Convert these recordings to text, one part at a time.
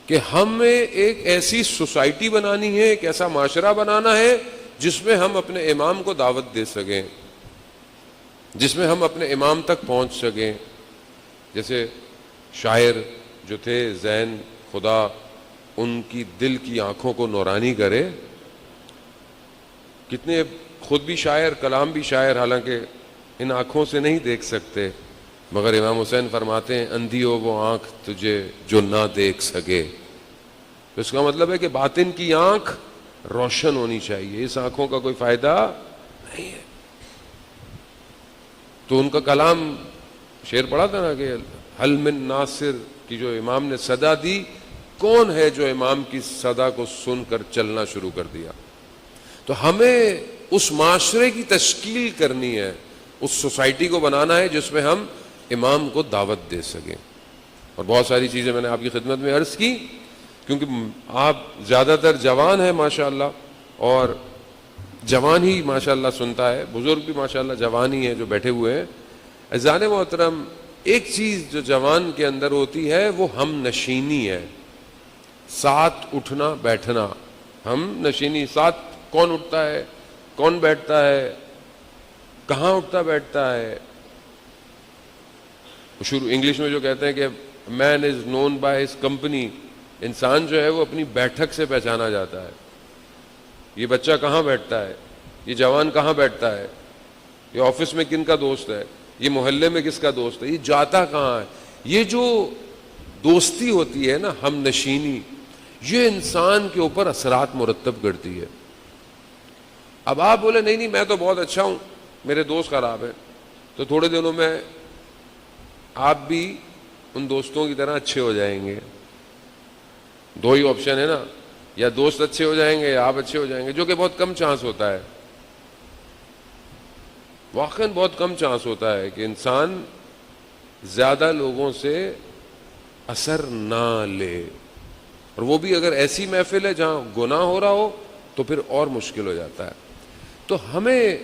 کہ ہمیں ایک ایسی سوسائٹی بنانی ہے، ایک ایسا معاشرہ بنانا ہے جس میں ہم اپنے امام کو دعوت دے سکیں، جس میں ہم اپنے امام تک پہنچ سکیں. جیسے شاعر جو تھے زین، خدا ان کی دل کی آنکھوں کو نورانی کرے، کتنے خود بھی شاعر، کلام بھی شاعر، حالانکہ ان آنکھوں سے نہیں دیکھ سکتے، مگر امام حسین فرماتے ہیں اندھی ہو وہ آنکھ تجھے جو نہ دیکھ سکے. اس کا مطلب ہے کہ باطن کی آنکھ روشن ہونی چاہیے، اس آنکھوں کا کوئی فائدہ نہیں ہے. تو ان کا کلام، شعر پڑھا تھا نا کہ حل من ناصر کی جو امام نے صدا دی، کون ہے جو امام کی صدا کو سن کر چلنا شروع کر دیا. تو ہمیں اس معاشرے کی تشکیل کرنی ہے، اس سوسائٹی کو بنانا ہے جس میں ہم امام کو دعوت دے سکیں. اور بہت ساری چیزیں میں نے آپ کی خدمت میں عرض کی، کیونکہ آپ زیادہ تر جوان ہیں ماشاءاللہ، اور جوان ہی ماشاءاللہ سنتا ہے، بزرگ بھی ماشاءاللہ جوان ہی ہیں جو بیٹھے ہوئے ہیں. عزیزان محترم، ایک چیز جو جوان کے اندر ہوتی ہے وہ ہم نشینی ہے، ساتھ اٹھنا بیٹھنا. ہم نشینی، ساتھ کون اٹھتا ہے، کون بیٹھتا ہے، کہاں اٹھتا بیٹھتا ہے. شروع انگلش میں جو کہتے ہیں کہ مین از نون بائی ہز کمپنی، انسان جو ہے وہ اپنی بیٹھک سے پہچانا جاتا ہے. یہ بچہ کہاں بیٹھتا ہے، یہ جوان کہاں بیٹھتا ہے، یہ آفس میں کن کا دوست ہے، یہ محلے میں کس کا دوست ہے، یہ جاتا کہاں ہے. یہ جو دوستی ہوتی ہے نا، ہم نشینی، یہ انسان کے اوپر اثرات مرتب کرتی ہے. اب آپ بولے نہیں میں تو بہت اچھا ہوں، میرے دوست خراب ہیں، تو تھوڑے دنوں میں آپ بھی ان دوستوں کی طرح اچھے ہو جائیں گے. دو ہی آپشن ہے نا، یا دوست اچھے ہو جائیں گے یا آپ اچھے ہو جائیں گے، جو کہ بہت کم چانس ہوتا ہے. واقعاً بہت کم چانس ہوتا ہے کہ انسان زیادہ لوگوں سے اثر نہ لے، اور وہ بھی اگر ایسی محفل ہے جہاں گناہ ہو رہا ہو تو پھر اور مشکل ہو جاتا ہے. تو ہمیں،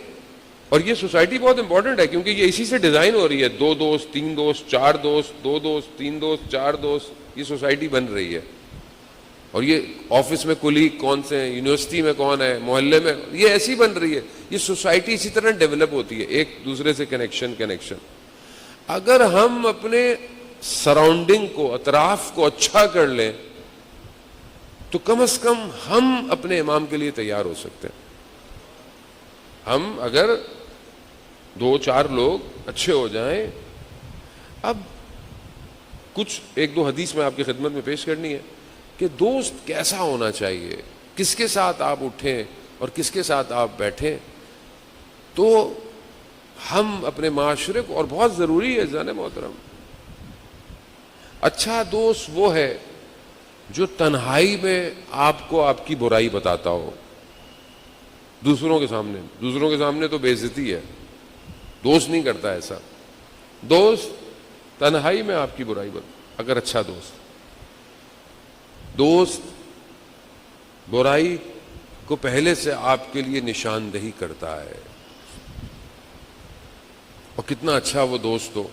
اور یہ سوسائٹی بہت امپورٹنٹ ہے کیونکہ یہ اسی سے ڈیزائن ہو رہی ہے، 2 دوست 3 دوست 4 دوست، 2 دوست 3 دوست 4 دوست، یہ سوسائٹی بن رہی ہے. اور یہ آفس میں کلیگ کون سے ہیں، یونیورسٹی میں کون ہے، محلے میں، یہ ایسی بن رہی ہے. یہ سوسائٹی اسی طرح ڈیولپ ہوتی ہے، ایک دوسرے سے کنیکشن. اگر ہم اپنے سراؤنڈنگ کو، اطراف کو اچھا کر لیں تو کم از کم ہم اپنے امام کے لیے تیار ہو سکتے ہیں. ہم اگر 2-4 لوگ اچھے ہو جائیں. اب کچھ 1-2 حدیث میں آپ کی خدمت میں پیش کرنی ہے کہ دوست کیسا ہونا چاہیے، کس کے ساتھ آپ اٹھیں اور کس کے ساتھ آپ بیٹھیں. تو ہم اپنے معاشرے کو، اور بہت ضروری ہے جان محترم، اچھا دوست وہ ہے جو تنہائی میں آپ کو آپ کی برائی بتاتا ہو. دوسروں کے سامنے تو بے عزتی ہے، دوست نہیں کرتا ایسا. دوست تنہائی میں آپ کی برائی اگر اچھا دوست برائی کو پہلے سے آپ کے لیے نشاندہی کرتا ہے. اور کتنا اچھا وہ دوست ہو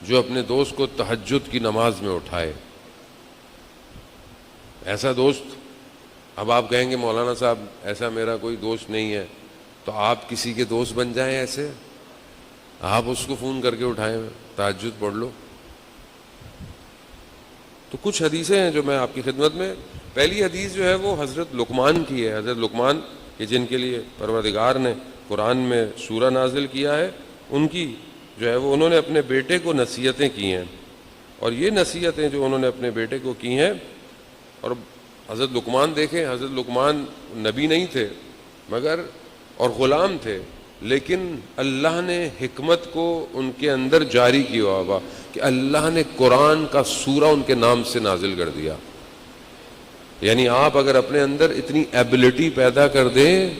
جو اپنے دوست کو تہجد کی نماز میں اٹھائے. ایسا دوست، اب آپ کہیں گے مولانا صاحب ایسا میرا کوئی دوست نہیں ہے، تو آپ کسی کے دوست بن جائیں. ایسے آپ اس کو فون کر کے اٹھائیں، تہجد پڑھ لو. تو کچھ حدیثیں ہیں جو میں آپ کی خدمت میں، پہلی حدیث جو ہے وہ حضرت لقمان کی ہے. حضرت لقمان کہ جن کے لیے پروردگار نے قرآن میں سورہ نازل کیا ہے، ان کی جو ہے وہ انہوں نے اپنے بیٹے کو نصیحتیں کی ہیں. اور یہ نصیحتیں جو انہوں نے اپنے بیٹے کو کی ہیں، اور حضرت لقمان دیکھیں، حضرت لقمان نبی نہیں تھے مگر اور غلام تھے، لیکن اللہ نے حکمت کو ان کے اندر جاری کیا ہوا کہ اللہ نے قرآن کا سورہ ان کے نام سے نازل کر دیا. یعنی آپ اگر اپنے اندر اتنی ایبلٹی پیدا کر دیں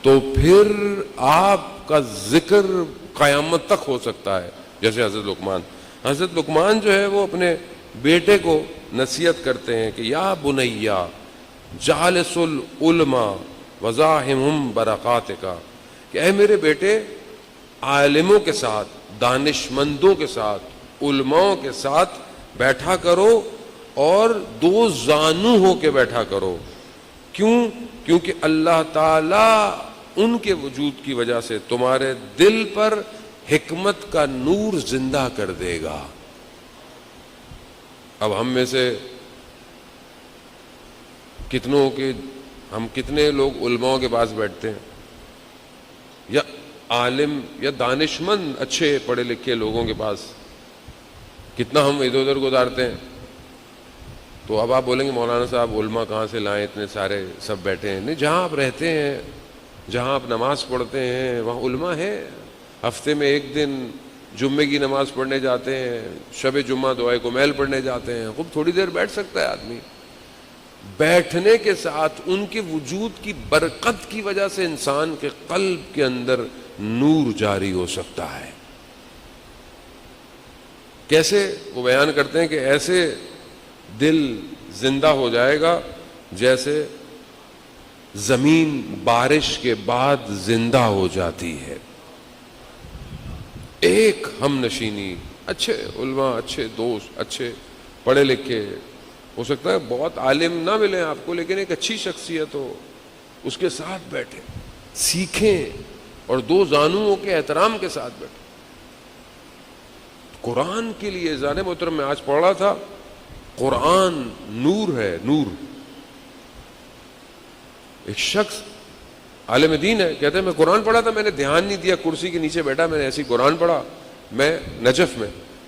تو پھر آپ کا ذکر قیامت تک ہو سکتا ہے. جیسے حضرت لقمان جو ہے وہ اپنے بیٹے کو نصیحت کرتے ہیں کہ یا بنیا جالس العلماء وزاحمہم برکاتک، کہ اے میرے بیٹے عالموں کے ساتھ، دانشمندوں کے ساتھ، علماء کے ساتھ بیٹھا کرو اور دو زانو ہو کے بیٹھا کرو. کیوں؟ کیونکہ اللہ تعالی ان کے وجود کی وجہ سے تمہارے دل پر حکمت کا نور زندہ کر دے گا. اب ہم میں سے کتنوں کے ہم کتنے لوگ علماء کے پاس بیٹھتے ہیں یا عالم یا دانشمند اچھے پڑھے لکھے لوگوں کے پاس، کتنا ہم ادھر ادھر گزارتے ہیں. تو اب آپ بولیں گے مولانا صاحب علماء کہاں سے لائیں، اتنے سارے سب بیٹھے ہیں. نہیں، جہاں آپ رہتے ہیں، جہاں آپ نماز پڑھتے ہیں وہاں علماء ہیں. ہفتے میں ایک دن جمعے کی نماز پڑھنے جاتے ہیں، شب جمعہ دعائے کمیل پڑھنے جاتے ہیں. خوب تھوڑی دیر بیٹھ سکتا ہے آدمی. بیٹھنے کے ساتھ ان کے وجود کی برکت کی وجہ سے انسان کے قلب کے اندر نور جاری ہو سکتا ہے. کیسے؟ وہ بیان کرتے ہیں کہ ایسے دل زندہ ہو جائے گا جیسے زمین بارش کے بعد زندہ ہو جاتی ہے. ایک ہم نشینی، اچھے علماء، اچھے دوست، اچھے پڑھے لکھے، ہو سکتا ہے بہت عالم نہ ملیں آپ کو، لیکن ایک اچھی شخصیت ہو، اس کے ساتھ بیٹھیں، سیکھیں اور دو زانوؤں کے احترام کے ساتھ بیٹھیں. قرآن کے لیے زان محترم میں آج پڑھ رہا تھا، قرآن نور ہے، نور. ایک شخص عالم دین ہے، کہتے ہیں میں قرآن پڑھا تھا، میں نے دھیان نہیں دیا، کرسی کے نیچے بیٹھا، میں نے ایسی قرآن پڑھا. میں نجف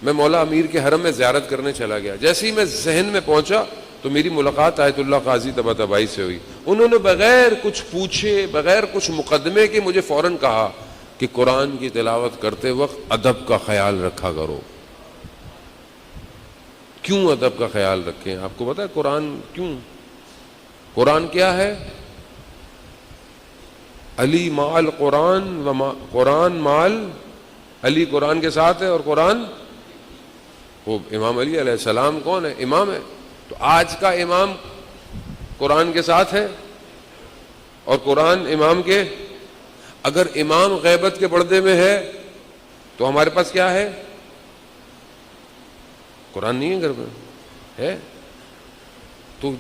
میں مولا امیر کے حرم میں زیارت کرنے چلا گیا. جیسے ہی میں ذہن میں پہنچا تو میری ملاقات آیت اللہ قاضی طباطبائی سے ہوئی. انہوں نے بغیر کچھ پوچھے، بغیر کچھ مقدمے کے مجھے فوراً کہا کہ قرآن کی تلاوت کرتے وقت ادب کا خیال رکھا کرو. کیوں ادب کا خیال رکھیں؟ آپ کو پتا ہے قرآن کیوں؟ قرآن کیا ہے؟ علی مال قرآن و قرآن مال علی، قرآن کے ساتھ ہے اور قرآن، وہ امام علی علیہ السلام کون ہے؟ امام ہے. تو آج کا امام قرآن کے ساتھ ہے اور قرآن امام کے. اگر امام غیبت کے پردے میں ہے تو ہمارے پاس کیا ہے؟ قرآن نہیں ہے گھر میں ہے. تو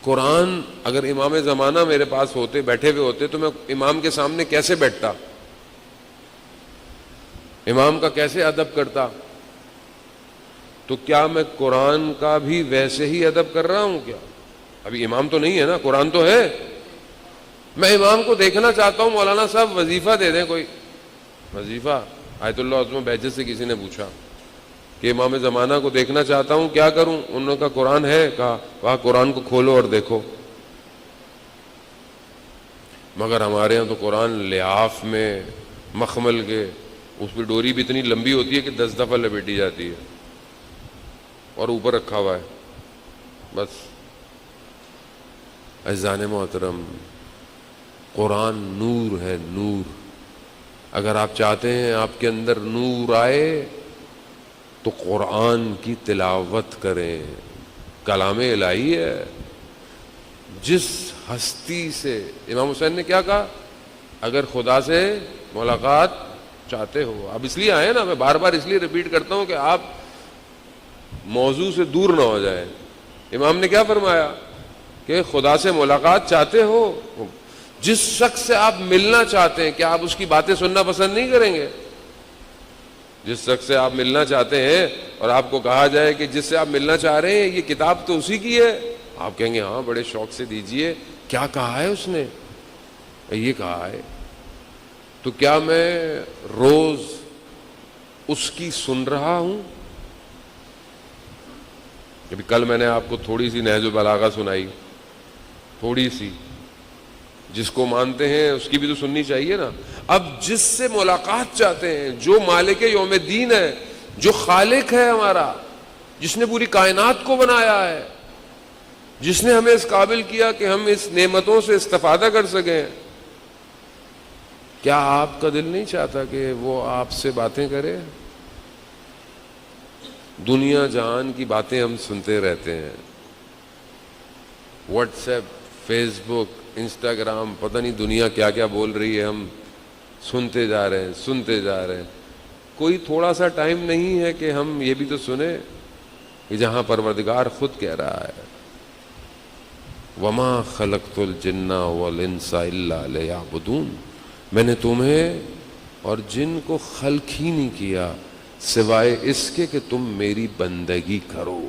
قرآن اگر امام زمانہ میرے پاس ہوتے، بیٹھے ہوئے ہوتے، تو میں امام کے سامنے کیسے بیٹھتا، امام کا کیسے ادب کرتا؟ تو کیا میں قرآن کا بھی ویسے ہی ادب کر رہا ہوں کیا؟ ابھی امام تو نہیں ہے نا، قرآن تو ہے. میں امام کو دیکھنا چاہتا ہوں، مولانا صاحب وظیفہ دے دیں کوئی وظیفہ. آیت اللہ عظمہ بہجت سے کسی نے پوچھا کہ امام زمانہ کو دیکھنا چاہتا ہوں، کیا کروں؟ انہوں نے کہا قرآن ہے. کہا وہاں قرآن کو کھولو اور دیکھو. مگر ہمارے ہاں تو قرآن لحاف میں مخمل کے، اس پہ ڈوری بھی اتنی لمبی ہوتی ہے کہ 10 دفعہ لپیٹی جاتی ہے اور اوپر رکھا ہوا ہے بس. عزیزان محترم، قرآن نور ہے، نور. اگر آپ چاہتے ہیں آپ کے اندر نور آئے تو قرآن کی تلاوت کریں. کلام الہی ہے. جس ہستی سے امام حسین نے کیا کہا؟ اگر خدا سے ملاقات چاہتے ہو. اب اس لیے آئے نا، میں بار بار اس لیے ریپیٹ کرتا ہوں کہ آپ موضوع سے دور نہ ہو جائیں. امام نے کیا فرمایا کہ خدا سے ملاقات چاہتے ہو، جس شخص سے آپ ملنا چاہتے ہیں کیا آپ اس کی باتیں سننا پسند نہیں کریں گے؟ جس شخص سے آپ ملنا چاہتے ہیں اور آپ کو کہا جائے کہ جس سے آپ ملنا چاہ رہے ہیں یہ کتاب تو اسی کی ہے، آپ کہیں گے ہاں بڑے شوق سے دیجئے. کیا کہا ہے اس نے؟ یہ کہا ہے. تو کیا میں روز اس کی سن رہا ہوں؟ ابھی کل میں نے آپ کو تھوڑی سی نہج البلاغہ سنائی، تھوڑی سی. جس کو مانتے ہیں اس کی بھی تو سننی چاہیے نا. اب جس سے ملاقات چاہتے ہیں، جو مالک یوم الدین ہے، جو خالق ہے ہمارا، جس نے پوری کائنات کو بنایا ہے، جس نے ہمیں اس قابل کیا کہ ہم اس نعمتوں سے استفادہ کر سکیں، کیا آپ کا دل نہیں چاہتا کہ وہ آپ سے باتیں کرے؟ دنیا جہان کی باتیں ہم سنتے رہتے ہیں، واٹس ایپ، فیس بک، انسٹاگرام، پتہ نہیں دنیا کیا کیا بول رہی ہے، ہم سنتے جا رہے ہیں، سنتے جا رہے ہیں. کوئی تھوڑا سا ٹائم نہیں ہے کہ ہم یہ بھی تو سنیں. کہ جہاں پروردگار خود کہہ رہا ہے وما خلقت الجن والانس الا لیعبدون، میں نے تمہیں اور جن کو خلق ہی نہیں کیا سوائے اس کے کہ تم میری بندگی کرو۔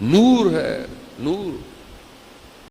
نور ہے، نور